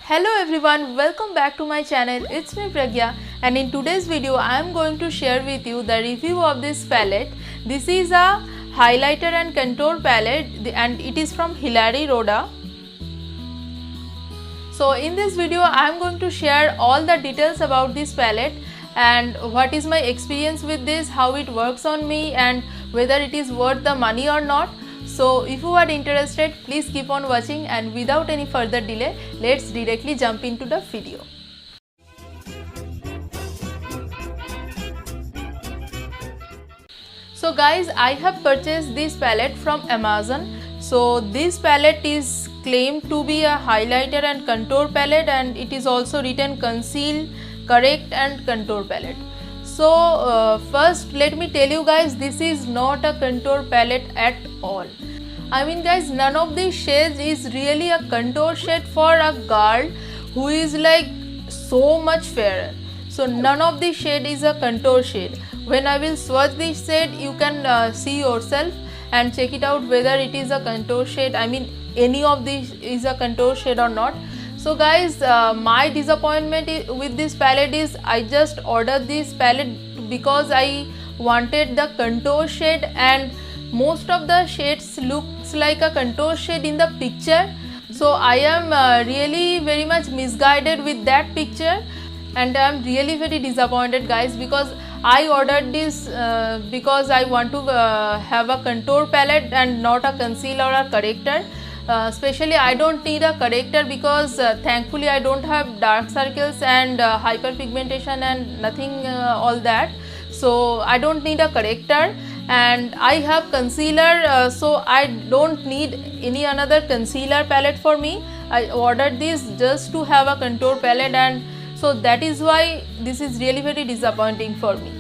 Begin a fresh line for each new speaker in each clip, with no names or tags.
Hello everyone, welcome back to my channel. It's me Pragya, and in today's video I am going to share with you the review of this palette. This is a highlighter and contour palette and it is from Hilary Rhoda. So in this video I am going to share all the details about this palette and what is my experience with this, how it works on me and whether it is worth the money or not. So if you are interested, please keep on watching, and without any further delay, let's directly jump into the video. So guys, I have purchased this palette from Amazon. So this palette is claimed to be a highlighter and contour palette, and it is also written conceal, correct and contour palette. So first let me tell you guys, this is not a contour palette at all. I mean guys, none of these shades is really a contour shade for a girl who is like so much fairer. So none of the shade is a contour shade. When I will swatch this shade, you can see yourself and check it out whether it is a contour shade. I mean any of these is a contour shade or not. So guys, my disappointment with this palette is I just ordered this palette because I wanted the contour shade, and most of the shades looks like a contour shade in the picture. So I am really very much misguided with that picture, and I am really very disappointed guys, because I ordered this because I want to have a contour palette and not a concealer or a corrector. Especially I don't need a corrector because thankfully I don't have dark circles and hyperpigmentation and nothing all that. So I don't need a corrector, and I have concealer, so I don't need any another concealer palette for me. I ordered this just to have a contour palette, and so that is why this is really very disappointing for me.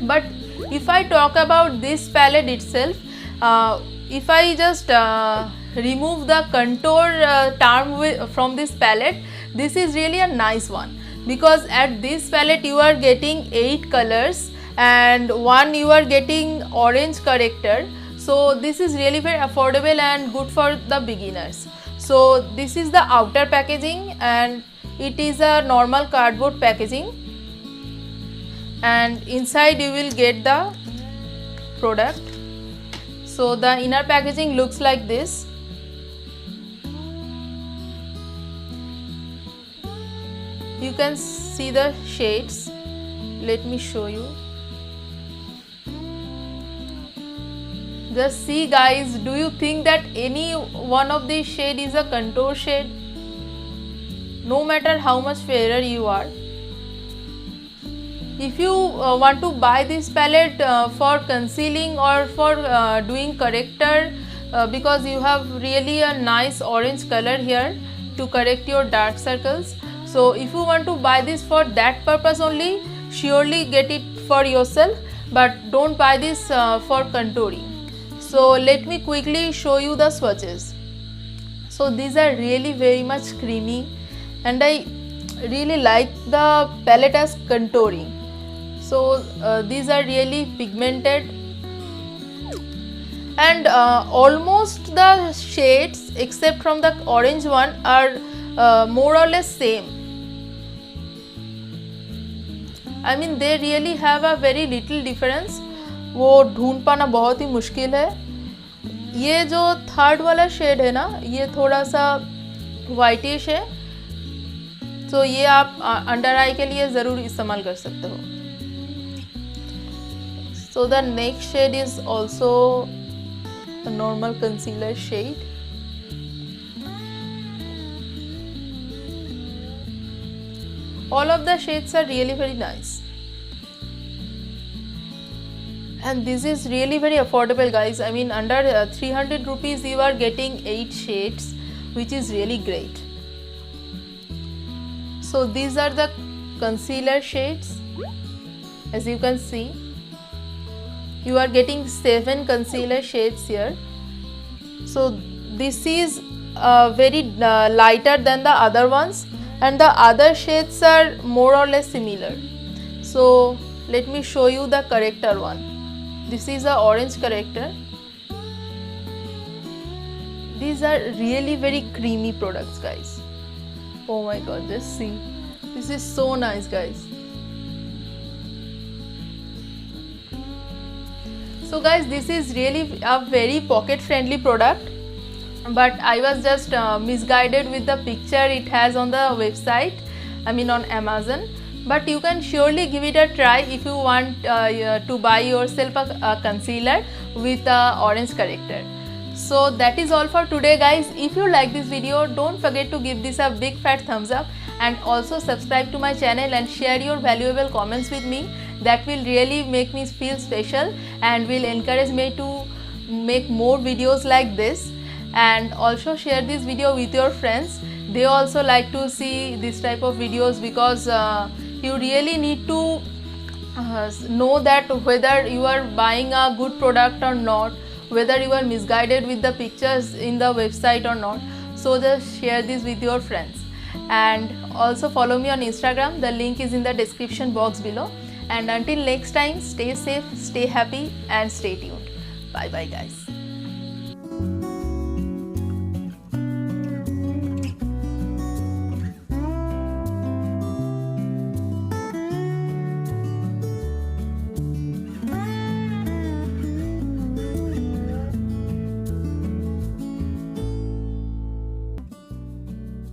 But if I talk about this palette itself, if I just remove the contour term from this palette, this is really a nice one, because at this palette you are getting 8 colors and one you are getting orange corrector. So this is really very affordable and good for the beginners. So this is the outer packaging, and it is a normal cardboard packaging, and inside you will get the product. So the inner packaging looks like this. You can see the shades. Let me show you. Just see guys, do you think that any one of these shade is a contour shade? No matter how much fairer you are. If you want to buy this palette for concealing or for doing corrector, because you have really a nice orange color here to correct your dark circles. So if you want to buy this for that purpose only, surely get it for yourself, but don't buy this for contouring. So let me quickly show you the swatches. So these are really very much creamy, and I really like the palette as contouring. So these are really pigmented, and almost the shades except from the orange one are more or less same. I mean they really have a very little difference. वो ढूंढ पाना बहुत ही मुश्किल है. ये जो third वाला shade है ना, ये थोड़ा सा वाइटिश है, तो ये आप अंडर आई के लिए ज़रूर इस्तेमाल कर सकते हो. So the next shade is also a normal concealer shade. All of the shades are really very nice, and this is really very affordable guys. I mean under 300 rupees you are getting 8 shades, which is really great. So these are the concealer shades. As you can see, you are getting 7 concealer shades here. So this is very lighter than the other ones, and the other shades are more or less similar. So let me show you the corrector one. This is a orange corrector. These are really very creamy products guys. Oh my god, just see. This is so nice, guys. So guys, this is really a very pocket friendly product, but I was just misguided with the picture it has on the website, I mean on Amazon. But you can surely give it a try if you want to buy yourself a concealer with a orange corrector. So that is all for today, guys. If you like this video, don't forget to give this a big fat thumbs up, and also subscribe to my channel and share your valuable comments with me. That will really make me feel special and will encourage me to make more videos like this. And also share this video with your friends. They also like to see this type of videos, because you really need to know that whether you are buying a good product or not, whether you are misguided with the pictures in the website or not. So just share this with your friends, and also follow me on Instagram. The link is in the description box below. And until next time, stay safe, stay happy and stay tuned. Bye bye, guys.